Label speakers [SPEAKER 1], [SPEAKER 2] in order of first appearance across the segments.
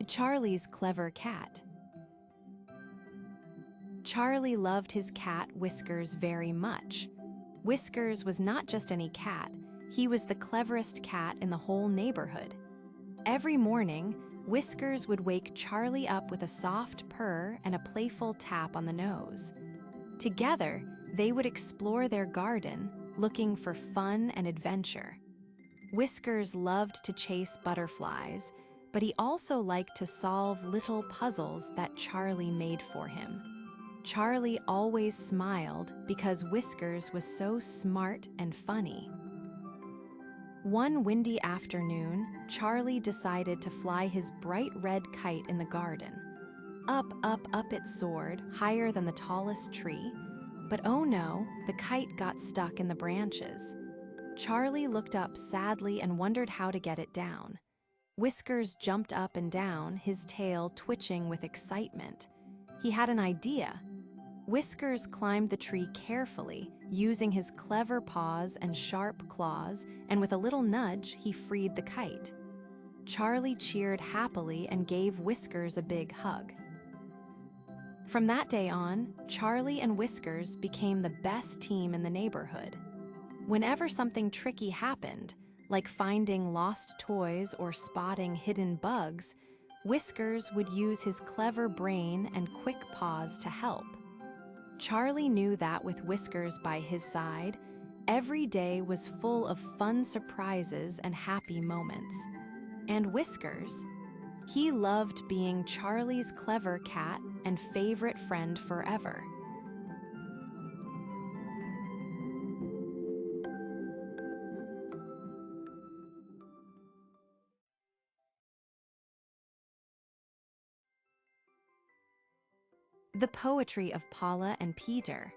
[SPEAKER 1] Charlie's clever cat. Charlie loved his cat Whiskers very much. Whiskers was not just any cat, he was the cleverest cat in the whole neighborhood. Every morning, Whiskers would wake Charlie up with a soft purr and a playful tap on the nose. Together, they would explore their garden, looking for fun and adventure. Whiskers loved to chase butterflies, but he also liked to solve little puzzles that Charlie made for him. Charlie always smiled because Whiskers was so smart and funny. One windy afternoon, Charlie decided to fly his bright red kite in the garden. Up, up, up it soared, higher than the tallest tree. But oh no, the kite got stuck in the branches. Charlie looked up sadly and wondered how to get it down. Whiskers jumped up and down, his tail twitching with excitement. He had an idea. Whiskers climbed the tree carefully, using his clever paws and sharp claws, and with a little nudge, he freed the kite. Charlie cheered happily and gave Whiskers a big hug. From that day on, Charlie and Whiskers became the best team in the neighborhood. Whenever something tricky happened, like finding lost toys or spotting hidden bugs, Whiskers would use his clever brain and quick paws to help. Charlie knew that with Whiskers by his side, every day was full of fun surprises and happy moments. And Whiskers? He loved being Charlie's clever cat and favorite friend forever. The poetry of Paula and Peter.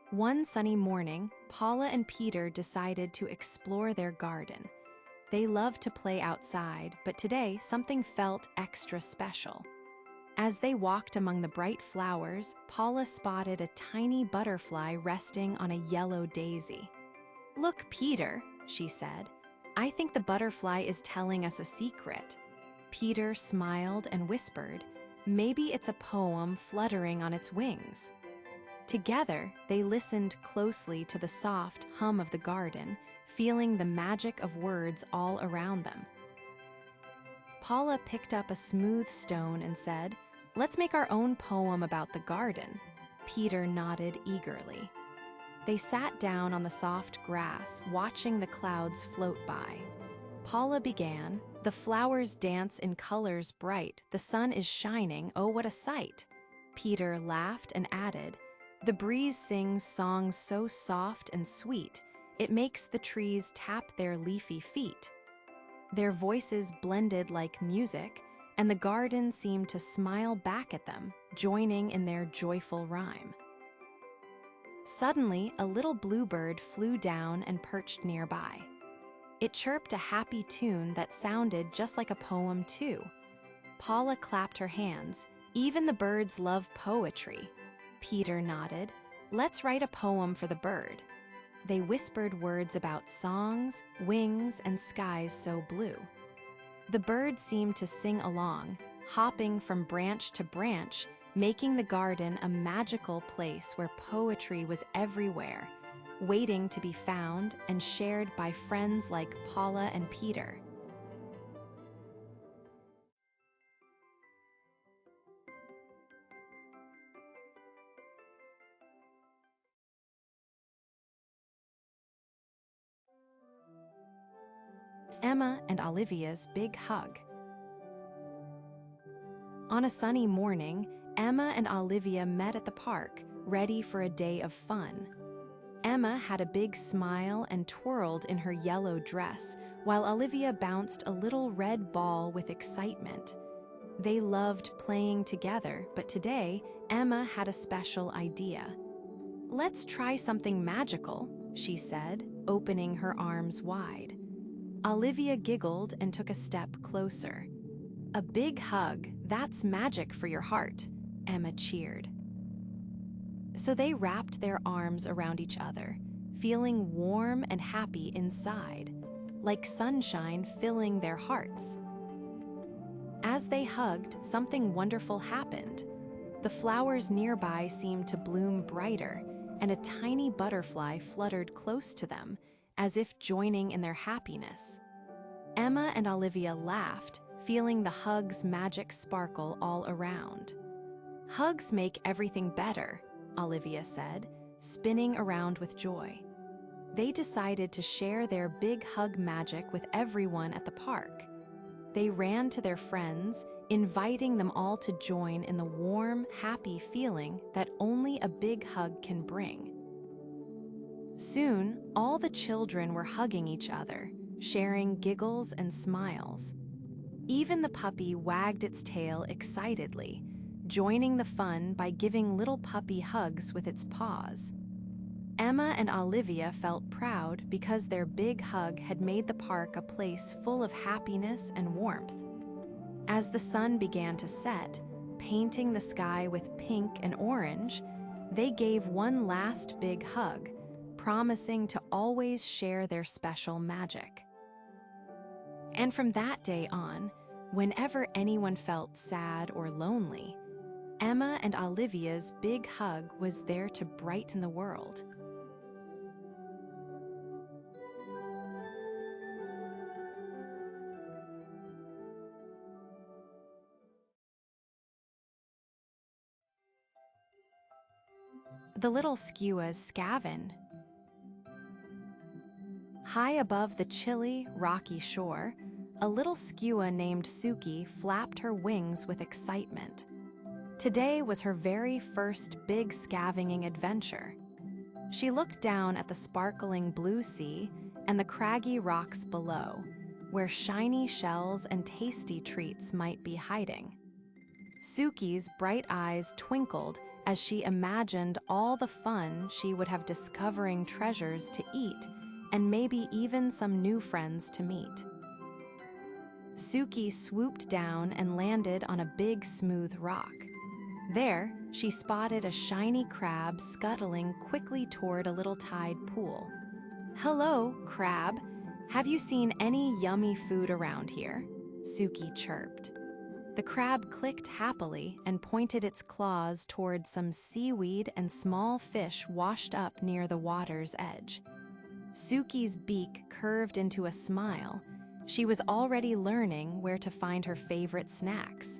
[SPEAKER 1] One sunny morning, Paula and Peter decided to explore their garden. They loved to play outside, but today something felt extra special. As they walked among the bright flowers, Paula spotted a tiny butterfly resting on a yellow daisy. "Look, Peter," she said, "I think the butterfly is telling us a secret." Peter smiled and whispered, "Maybe it's a poem fluttering on its wings." Together, they listened closely to the soft hum of the garden, feeling the magic of words all around them. Paula picked up a smooth stone and said, "Let's make our own poem about the garden." Peter nodded eagerly. They sat down on the soft grass, watching the clouds float by. Paula began, "The flowers dance in colors bright, the sun is shining, oh what a sight." Peter laughed and added, "The breeze sings songs so soft and sweet, it makes the trees tap their leafy feet." Their voices blended like music, and the garden seemed to smile back at them, joining in their joyful rhyme. Suddenly, a little bluebird flew down and perched nearby. It chirped a happy tune that sounded just like a poem too. Paula clapped her hands. "Even the birds love poetry." Peter nodded. "Let's write a poem for the bird." They whispered words about songs, wings, and skies so blue. The bird seemed to sing along, hopping from branch to branch, making the garden a magical place where poetry was everywhere, waiting to be found and shared by friends like Paula and Peter. Emma and Olivia's big hug. On a sunny morning, Emma and Olivia met at the park, ready for a day of fun. Emma had a big smile and twirled in her yellow dress, while Olivia bounced a little red ball with excitement. They loved playing together, but today, Emma had a special idea. "Let's try something magical," she said, opening her arms wide. Olivia giggled and took a step closer. "A big hug, that's magic for your heart," Emma cheered. So they wrapped their arms around each other, feeling warm and happy inside, like sunshine filling their hearts. As they hugged, something wonderful happened. The flowers nearby seemed to bloom brighter, and a tiny butterfly fluttered close to them, as if joining in their happiness. Emma and Olivia laughed, feeling the hug's magic sparkle all around. "Hugs make everything better," Olivia said, spinning around with joy. They decided to share their big hug magic with everyone at the park. They ran to their friends, inviting them all to join in the warm, happy feeling that only a big hug can bring. Soon, all the children were hugging each other, sharing giggles and smiles. Even the puppy wagged its tail excitedly, joining the fun by giving little puppy hugs with its paws. Emma and Olivia felt proud because their big hug had made the park a place full of happiness and warmth. As the sun began to set, painting the sky with pink and orange, they gave one last big hug, promising to always share their special magic. And from that day on, whenever anyone felt sad or lonely, Emma and Olivia's big hug was there to brighten the world. The little Skua's Scavenge. High above the chilly, rocky shore, a little Skua named Suki flapped her wings with excitement. Today was her very first big scavenging adventure. She looked down at the sparkling blue sea and the craggy rocks below, where shiny shells and tasty treats might be hiding. Suki's bright eyes twinkled as she imagined all the fun she would have discovering treasures to eat and maybe even some new friends to meet. Suki swooped down and landed on a big smooth rock. There, she spotted a shiny crab scuttling quickly toward a little tide pool. "Hello, crab. Have you seen any yummy food around here?" Suki chirped. The crab clicked happily and pointed its claws toward some seaweed and small fish washed up near the water's edge. Suki's beak curved into a smile. She was already learning where to find her favorite snacks.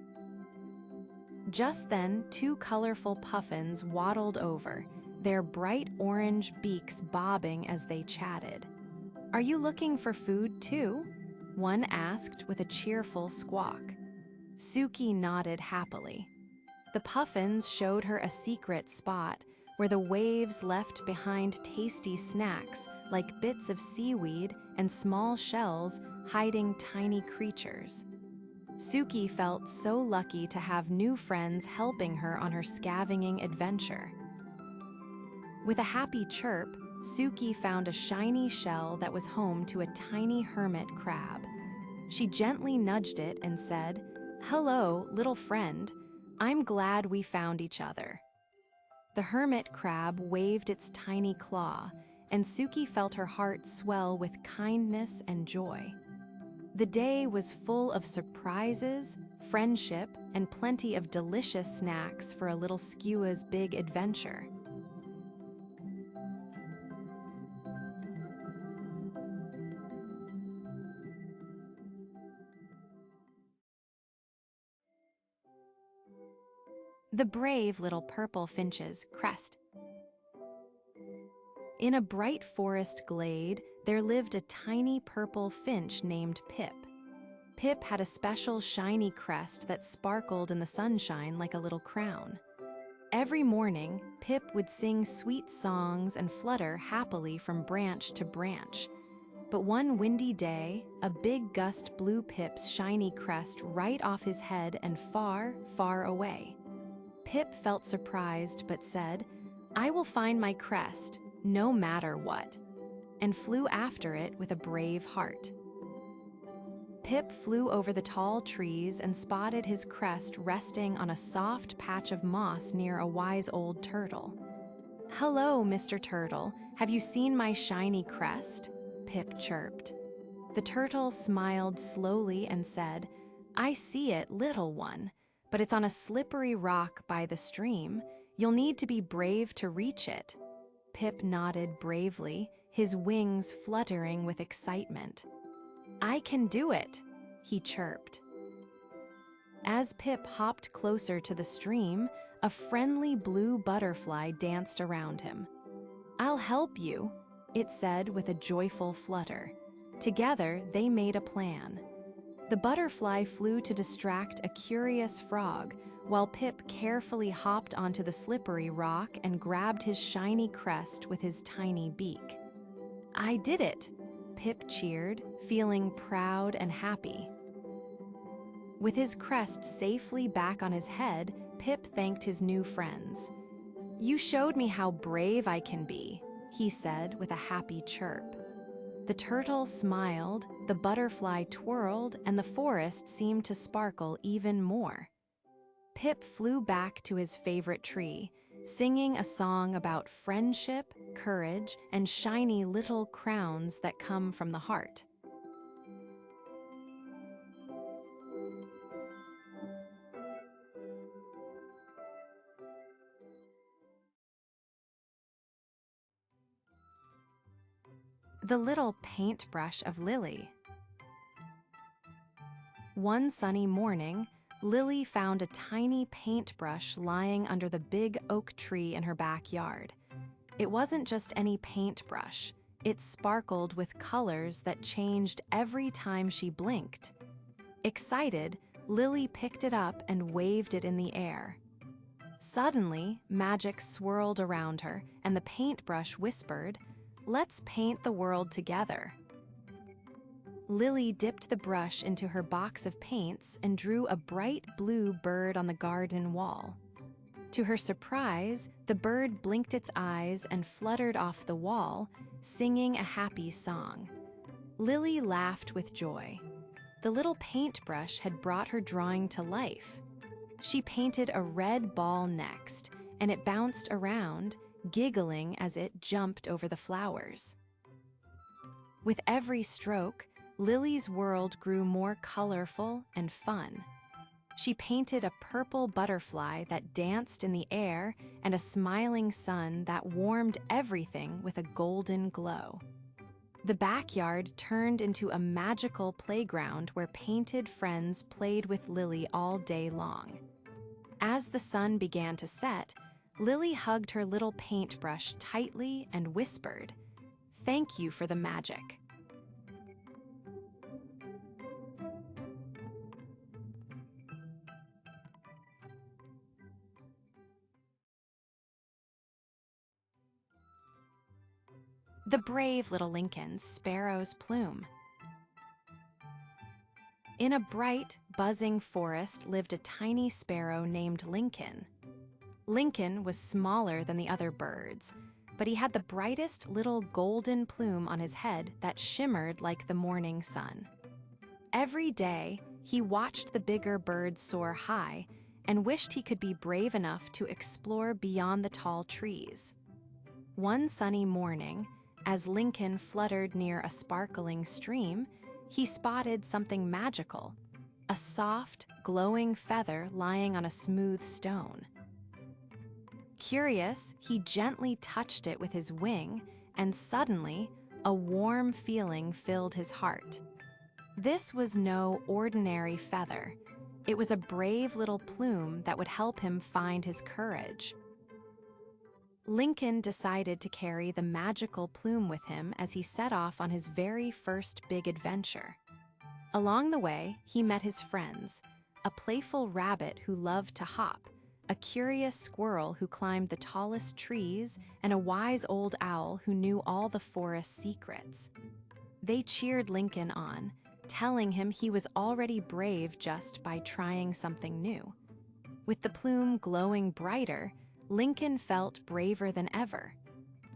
[SPEAKER 1] Just then, two colorful puffins waddled over, their bright orange beaks bobbing as they chatted. "Are you looking for food too?" one asked with a cheerful squawk. Suki nodded happily. The puffins showed her a secret spot where the waves left behind tasty snacks like bits of seaweed and small shells hiding tiny creatures. Suki felt so lucky to have new friends helping her on her scavenging adventure. With a happy chirp, Suki found a shiny shell that was home to a tiny hermit crab. She gently nudged it and said, "Hello, little friend. I'm glad we found each other." The hermit crab waved its tiny claw, and Suki felt her heart swell with kindness and joy. The day was full of surprises, friendship, and plenty of delicious snacks for a little Skua's big adventure. The brave little purple finches, Crest. In a bright forest glade, there lived a tiny purple finch named Pip. Pip had a special shiny crest that sparkled in the sunshine like a little crown. Every morning, Pip would sing sweet songs and flutter happily from branch to branch. But one windy day, a big gust blew Pip's shiny crest right off his head and far, far away. Pip felt surprised but said, "I will find my crest, no matter what," and flew after it with a brave heart. Pip flew over the tall trees and spotted his crest resting on a soft patch of moss near a wise old turtle. "Hello, Mr. Turtle. Have you seen my shiny crest?" Pip chirped. The turtle smiled slowly and said, I see it, little one, but it's on a slippery rock by the stream. You'll need to be brave to reach it." Pip nodded bravely, his wings fluttering with excitement. "I can do it," he chirped. As Pip hopped closer to the stream, a friendly blue butterfly danced around him. "I'll help you," it said with a joyful flutter. Together, they made a plan. The butterfly flew to distract a curious frog, while Pip carefully hopped onto the slippery rock and grabbed his shiny crest with his tiny beak. "I did it," Pip cheered, feeling proud and happy. With his crest safely back on his head, Pip thanked his new friends. "You showed me how brave I can be," he said with a happy chirp. The turtle smiled, the butterfly twirled, and the forest seemed to sparkle even more. Pip flew back to his favorite tree, singing a song about friendship, courage, and shiny little crowns that come from the heart. The Little Paintbrush of Lily. One sunny morning, Lily found a tiny paintbrush lying under the big oak tree in her backyard. It wasn't just any paintbrush. It sparkled with colors that changed every time she blinked. Excited, Lily picked it up and waved it in the air. Suddenly, magic swirled around her, and the paintbrush whispered, "Let's paint the world together." Lily dipped the brush into her box of paints and drew a bright blue bird on the garden wall. To her surprise, the bird blinked its eyes and fluttered off the wall, singing a happy song. Lily laughed with joy. The little paintbrush had brought her drawing to life. She painted a red ball next, and it bounced around, giggling as it jumped over the flowers. With every stroke, Lily's world grew more colorful and fun. She painted a purple butterfly that danced in the air and a smiling sun that warmed everything with a golden glow. The backyard turned into a magical playground where painted friends played with Lily all day long. As the sun began to set, Lily hugged her little paintbrush tightly and whispered, "Thank you for the magic." The brave little Lincoln's Sparrow's Plume. In a bright, buzzing forest lived a tiny sparrow named Lincoln. Lincoln was smaller than the other birds, but he had the brightest little golden plume on his head that shimmered like the morning sun. Every day, he watched the bigger birds soar high and wished he could be brave enough to explore beyond the tall trees. One sunny morning, as Lincoln fluttered near a sparkling stream, he spotted something magical, a soft, glowing feather lying on a smooth stone. Curious, he gently touched it with his wing, and suddenly, a warm feeling filled his heart. This was no ordinary feather. It was a brave little plume that would help him find his courage. Lincoln decided to carry the magical plume with him as he set off on his very first big adventure. Along the way, he met his friends, a playful rabbit who loved to hop, a curious squirrel who climbed the tallest trees, and a wise old owl who knew all the forest's secrets. They cheered Lincoln on, telling him he was already brave just by trying something new. With the plume glowing brighter, Lincoln felt braver than ever.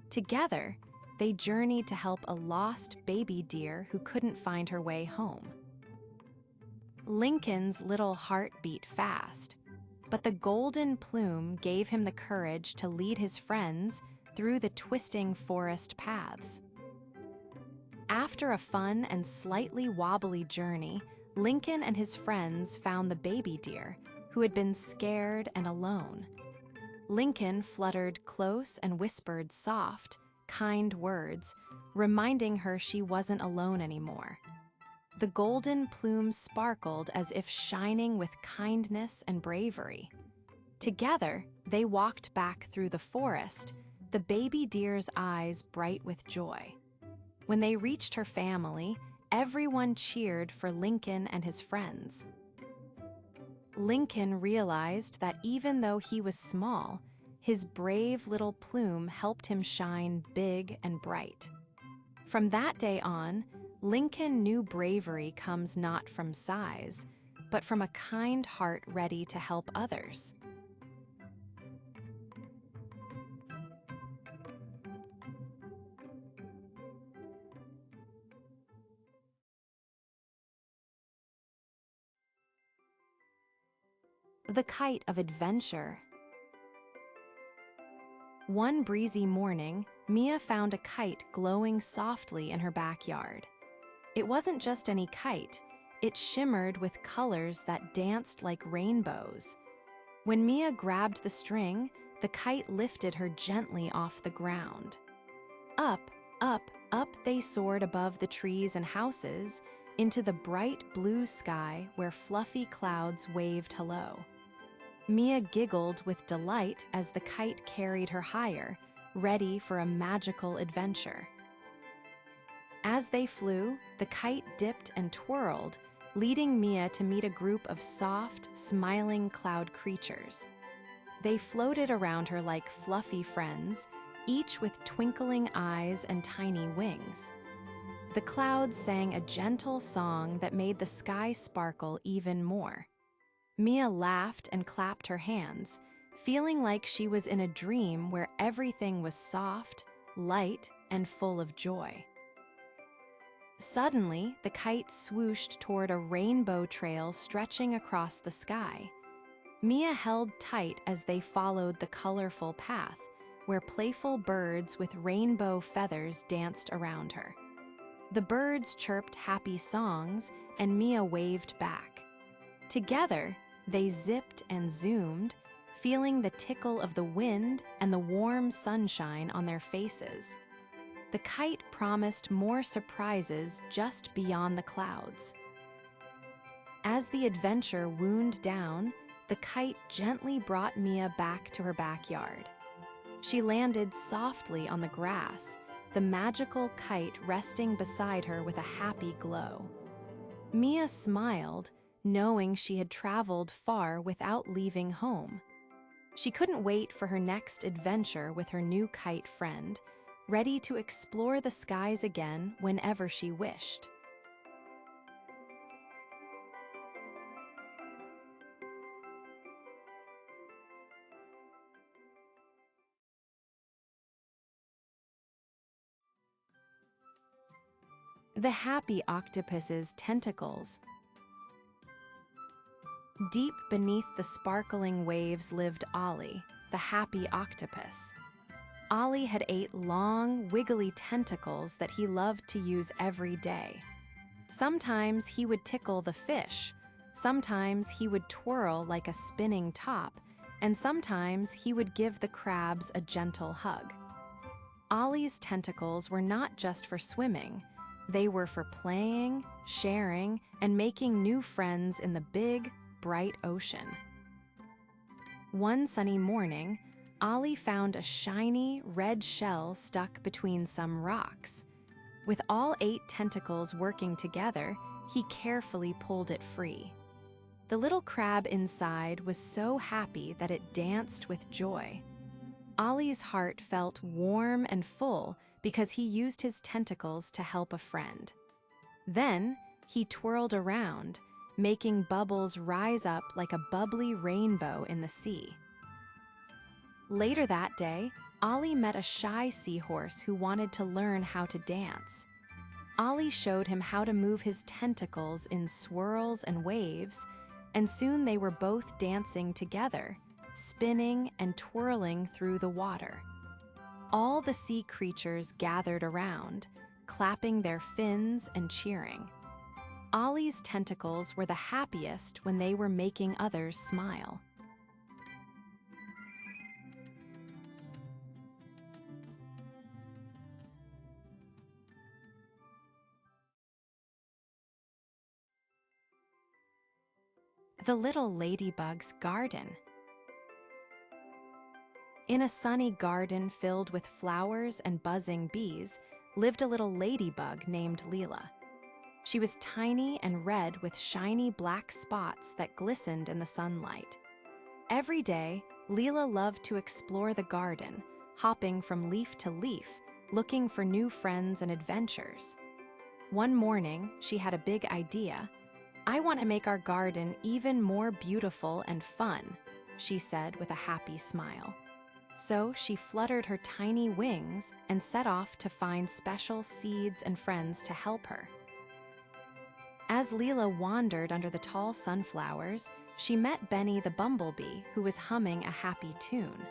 [SPEAKER 1] Together, they journeyed to help a lost baby deer who couldn't find her way home. Lincoln's little heart beat fast, but the golden plume gave him the courage to lead his friends through the twisting forest paths. After a fun and slightly wobbly journey, Lincoln and his friends found the baby deer, who had been scared and alone. Lincoln fluttered close and whispered soft, kind words, reminding her she wasn't alone anymore. The golden plume sparkled as if shining with kindness and bravery. Together, they walked back through the forest, the baby deer's eyes bright with joy. When they reached her family, everyone cheered for Lincoln and his friends. Lincoln realized that even though he was small, his brave little plume helped him shine big and bright. From that day on, Lincoln knew bravery comes not from size, but from a kind heart ready to help others. The Kite of Adventure. One breezy morning, Mia found a kite glowing softly in her backyard. It wasn't just any kite, it shimmered with colors that danced like rainbows. When Mia grabbed the string, the kite lifted her gently off the ground. Up, up, up they soared above the trees and houses, into the bright blue sky where fluffy clouds waved hello. Mia giggled with delight as the kite carried her higher, ready for a magical adventure. As they flew, the kite dipped and twirled, leading Mia to meet a group of soft, smiling cloud creatures. They floated around her like fluffy friends, each with twinkling eyes and tiny wings. The clouds sang a gentle song that made the sky sparkle even more. Mia laughed and clapped her hands, feeling like she was in a dream where everything was soft, light, and full of joy. Suddenly, the kite swooshed toward a rainbow trail stretching across the sky. Mia held tight as they followed the colorful path, where playful birds with rainbow feathers danced around her. The birds chirped happy songs, and Mia waved back. Together, they zipped and zoomed, feeling the tickle of the wind and the warm sunshine on their faces. The kite promised more surprises just beyond the clouds. As the adventure wound down, the kite gently brought Mia back to her backyard. She landed softly on the grass, the magical kite resting beside her with a happy glow. Mia smiled, knowing she had traveled far without leaving home. She couldn't wait for her next adventure with her new kite friend, ready to explore the skies again whenever she wished. The Happy Octopus's Tentacles. Deep beneath the sparkling waves lived Ollie, the happy octopus. Ollie had 8 long, wiggly tentacles that he loved to use every day. Sometimes he would tickle the fish, sometimes he would twirl like a spinning top, and sometimes he would give the crabs a gentle hug. Ollie's tentacles were not just for swimming. They were for playing, sharing, and making new friends in the big, bright ocean. One sunny morning, Ollie found a shiny, red shell stuck between some rocks. With all 8 tentacles working together, he carefully pulled it free. The little crab inside was so happy that it danced with joy. Ollie's heart felt warm and full because he used his tentacles to help a friend. Then, he twirled around, making bubbles rise up like a bubbly rainbow in the sea. Later that day, Ollie met a shy seahorse who wanted to learn how to dance. Ollie showed him how to move his tentacles in swirls and waves, and soon they were both dancing together, spinning and twirling through the water. All the sea creatures gathered around, clapping their fins and cheering. Ollie's tentacles were the happiest when they were making others smile. The little ladybug's garden. In a sunny garden filled with flowers and buzzing bees lived a little ladybug named Leela. She was tiny and red with shiny black spots that glistened in the sunlight. Every day, Leela loved to explore the garden, hopping from leaf to leaf, looking for new friends and adventures. One morning, she had a big idea. "I want to make our garden even more beautiful and fun," she said with a happy smile. So she fluttered her tiny wings and set off to find special seeds and friends to help her. As Leela wandered under the tall sunflowers, she met Benny the bumblebee, who was humming a happy tune.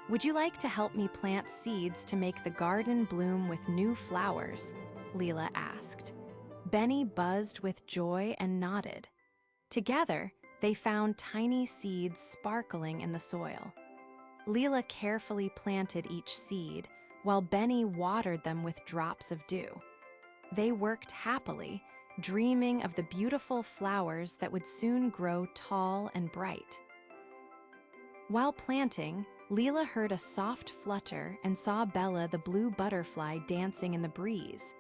[SPEAKER 1] "Would you like to help me plant seeds to make the garden bloom with new flowers?" Leela asked. Benny buzzed with joy and nodded. Together, they found tiny seeds sparkling in the soil. Leela carefully planted each seed, while Benny watered them with drops of dew. They worked happily, dreaming of the beautiful flowers that would soon grow tall and bright. While planting, Leela heard a soft flutter and saw Bella the blue butterfly dancing in the breeze.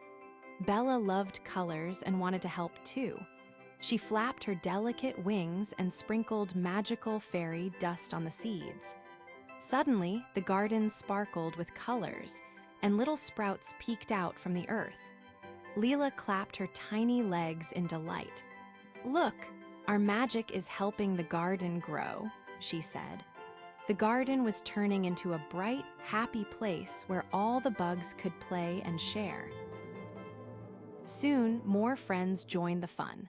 [SPEAKER 1] Bella loved colors and wanted to help too. She flapped her delicate wings and sprinkled magical fairy dust on the seeds. Suddenly, the garden sparkled with colors, and little sprouts peeked out from the earth. Leela clapped her tiny legs in delight. "Look, our magic is helping the garden grow," she said. The garden was turning into a bright, happy place where all the bugs could play and share. Soon, more friends joined the fun.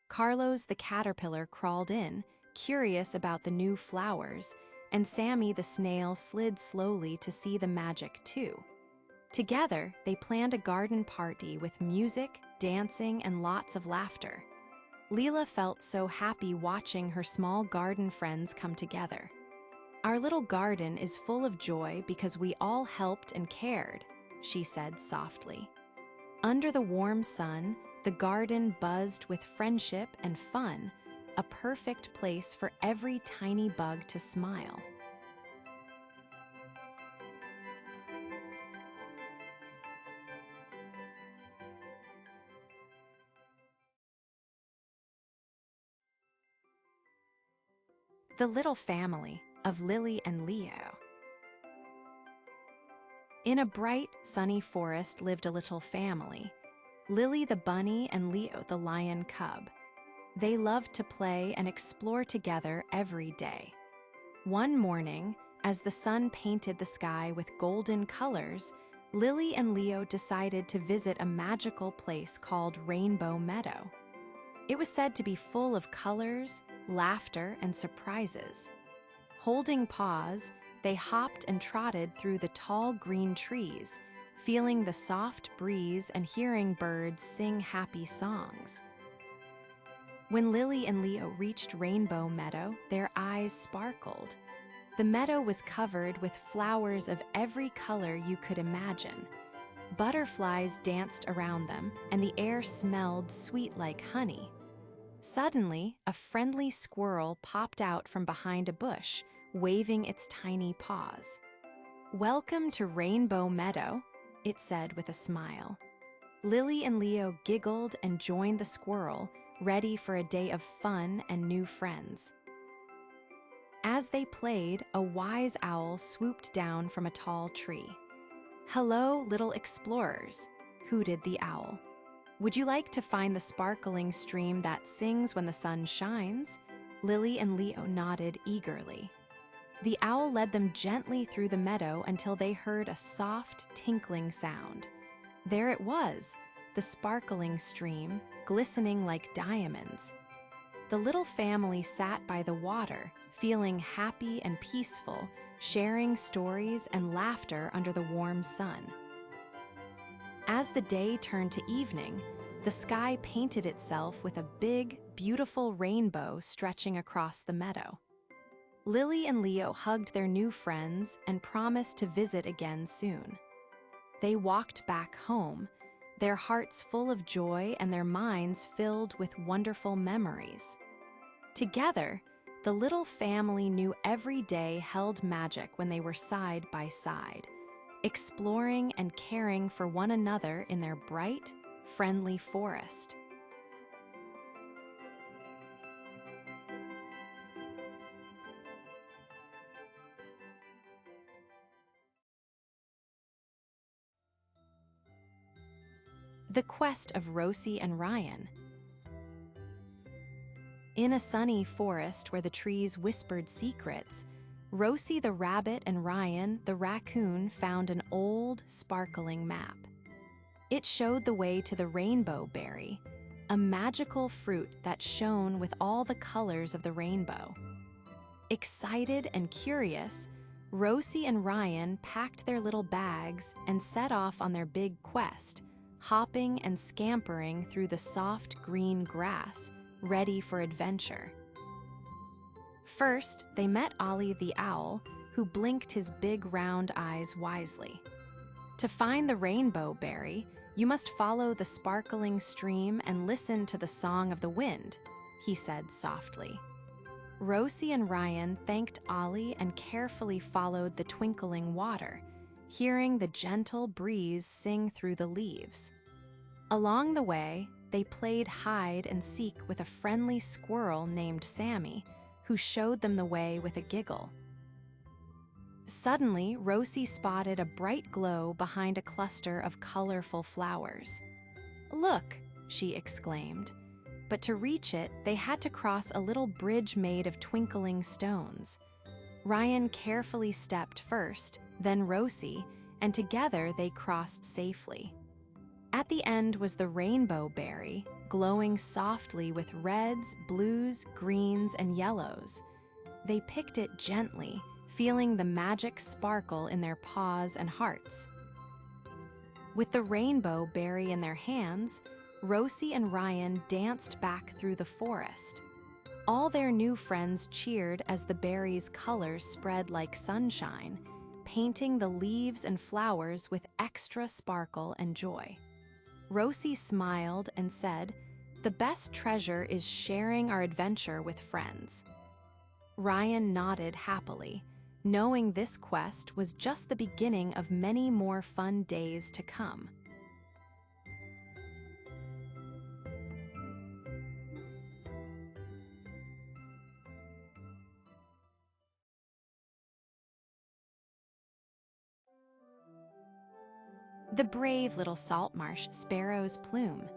[SPEAKER 1] Carlos the caterpillar crawled in, curious about the new flowers, and Sammy the snail slid slowly to see the magic too. Together, they planned a garden party with music, dancing, and lots of laughter. Leela felt so happy watching her small garden friends come together. "Our little garden is full of joy because we all helped and cared," she said softly. Under the warm sun, the garden buzzed with friendship and fun, a perfect place for every tiny bug to smile. The little family of Lily and Leo. In a bright, sunny forest lived a little family, Lily the bunny and Leo the lion cub. They loved to play and explore together every day. One morning, as the sun painted the sky with golden colors, Lily and Leo decided to visit a magical place called Rainbow Meadow. It was said to be full of colors, laughter, and surprises. Holding paws, they hopped and trotted through the tall green trees, feeling the soft breeze and hearing birds sing happy songs. When Lily and Leo reached Rainbow Meadow, their eyes sparkled. The meadow was covered with flowers of every color you could imagine. Butterflies danced around them, and the air smelled sweet like honey. Suddenly, a friendly squirrel popped out from behind a bush, waving its tiny paws. "Welcome to Rainbow Meadow," it said with a smile. Lily and Leo giggled and joined the squirrel, ready for a day of fun and new friends. As they played, a wise owl swooped down from a tall tree. "Hello, little explorers," hooted the owl. "Would you like to find the sparkling stream that sings when the sun shines?" Lily and Leo nodded eagerly. The owl led them gently through the meadow until they heard a soft, tinkling sound. There it was, the sparkling stream, glistening like diamonds. The little family sat by the water, feeling happy and peaceful, sharing stories and laughter under the warm sun. As the day turned to evening, The sky painted itself with a big, beautiful rainbow stretching across the meadow. Lily and Leo hugged their new friends and promised to visit again soon. They walked back home, their hearts full of joy and their minds filled with wonderful memories. Together, the little family knew every day held magic when they were side by side, exploring and caring for one another in their bright, friendly forest. The Quest of Rosie and Ryan. In a sunny forest where the trees whispered secrets, Rosie the rabbit and Ryan the raccoon found an old, sparkling map. It showed the way to the rainbow berry, a magical fruit that shone with all the colors of the rainbow. Excited and curious, Rosie and Ryan packed their little bags and set off on their big quest, hopping and scampering through the soft green grass, ready for adventure. First, they met Ollie the owl, who blinked his big round eyes wisely. To find the rainbow berry, you must follow the sparkling stream and listen to the song of the wind, he said softly. Rosie and Ryan thanked Ollie and carefully followed the twinkling water, hearing the gentle breeze sing through the leaves. Along the way, they played hide and seek with a friendly squirrel named Sammy, who showed them the way with a giggle. Suddenly, Rosie spotted a bright glow behind a cluster of colorful flowers. "Look!" she exclaimed. But to reach it, they had to cross a little bridge made of twinkling stones. Ryan carefully stepped first, then Rosie, and together they crossed safely. At the end was the rainbow berry, glowing softly with reds, blues, greens, and yellows. They picked it gently, feeling the magic sparkle in their paws and hearts. With the rainbow berry in their hands, Rosie and Ryan danced back through the forest. All their new friends cheered as the berry's colors spread like sunshine, painting the leaves and flowers with extra sparkle and joy. Rosie smiled and said, "The best treasure is sharing our adventure with friends." Ryan nodded happily, knowing this quest was just the beginning of many more fun days to come. The brave little Saltmarsh sparrow's Plume.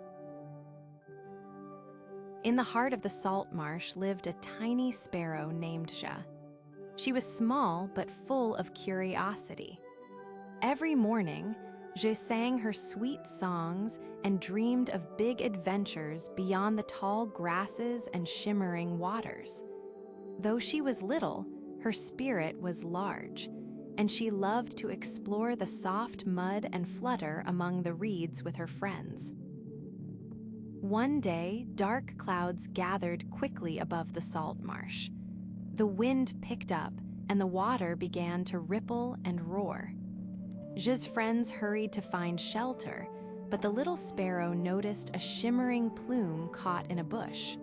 [SPEAKER 1] In the heart of the Saltmarsh lived a tiny sparrow named Ja. She was small but full of curiosity. Every morning, Ja sang her sweet songs and dreamed of big adventures beyond the tall grasses and shimmering waters. Though she was little, her spirit was large, and she loved to explore the soft mud and flutter among the reeds with her friends. One day, dark clouds gathered quickly above the Saltmarsh. The wind picked up, and the water began to ripple and roar. Ja's friends hurried to find shelter, but the little sparrow noticed a shimmering plume caught in a bush.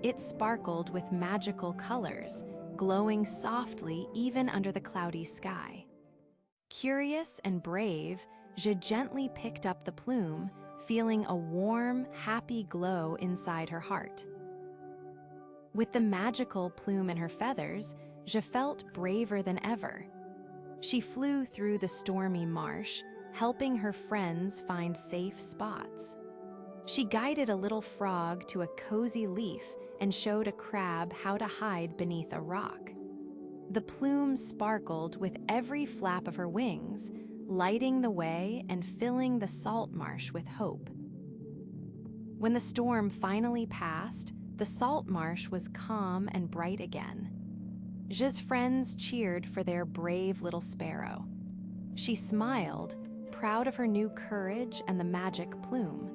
[SPEAKER 1] It sparkled with magical colors, glowing softly even under the cloudy sky. Curious and brave, Ja gently picked up the plume, feeling a warm, happy glow inside her heart. With the magical plume in her feathers, Ja felt braver than ever. She flew through the stormy marsh, helping her friends find safe spots. She guided a little frog to a cozy leaf and showed a crab how to hide beneath a rock. The plume sparkled with every flap of her wings, lighting the way and filling the Saltmarsh with hope. When the storm finally passed, the Saltmarsh was calm and bright again. Ja's friends cheered for their brave little sparrow. She smiled, proud of her new courage and the magic plume.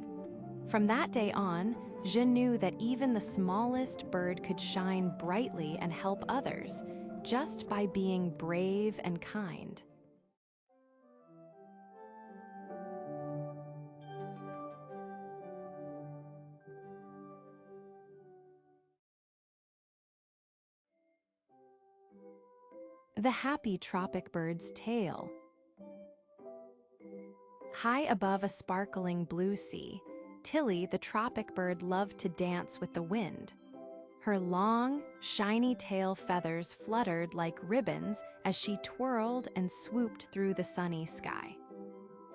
[SPEAKER 1] From that day on, Je knew that even the smallest bird could shine brightly and help others, just by being brave and kind. The happy Tropicbird's tale. High above a sparkling blue sea, Tilly the Tropicbird loved to dance with the wind. Her long, shiny tail feathers fluttered like ribbons as she twirled and swooped through the sunny sky.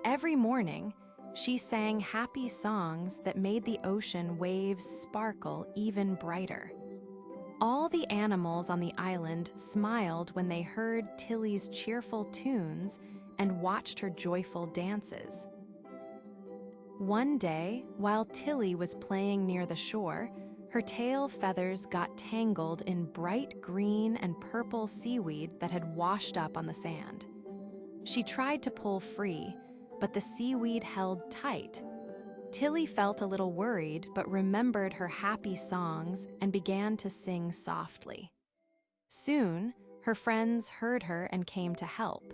[SPEAKER 1] Every morning, she sang happy songs that made the ocean waves sparkle even brighter. All the animals on the island smiled when they heard Tilly's cheerful tunes and watched her joyful dances. One day, while Tilly was playing near the shore, her tail feathers got tangled in bright green and purple seaweed that had washed up on the sand. She tried to pull free, but the seaweed held tight. Tilly felt a little worried, but remembered her happy songs and began to sing softly. Soon, her friends heard her and came to help.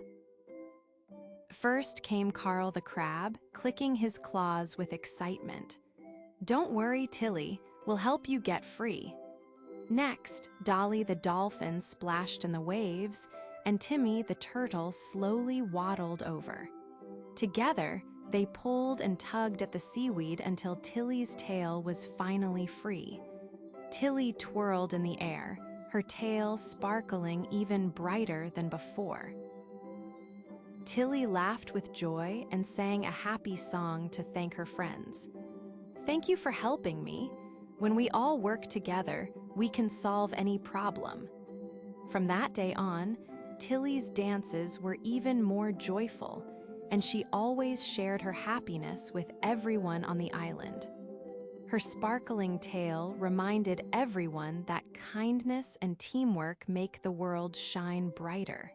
[SPEAKER 1] First came Carl the crab, clicking his claws with excitement. "Don't worry, Tilly, we'll help you get free." Next, Dolly the dolphin splashed in the waves, and Timmy the turtle slowly waddled over. Together, they pulled and tugged at the seaweed until Tilly's tail was finally free. Tilly twirled in the air, her tail sparkling even brighter than before. Tilly laughed with joy and sang a happy song to thank her friends. "Thank you for helping me. When we all work together, we can solve any problem." From that day on, Tilly's dances were even more joyful, and she always shared her happiness with everyone on the island. Her sparkling tail reminded everyone that kindness and teamwork make the world shine brighter.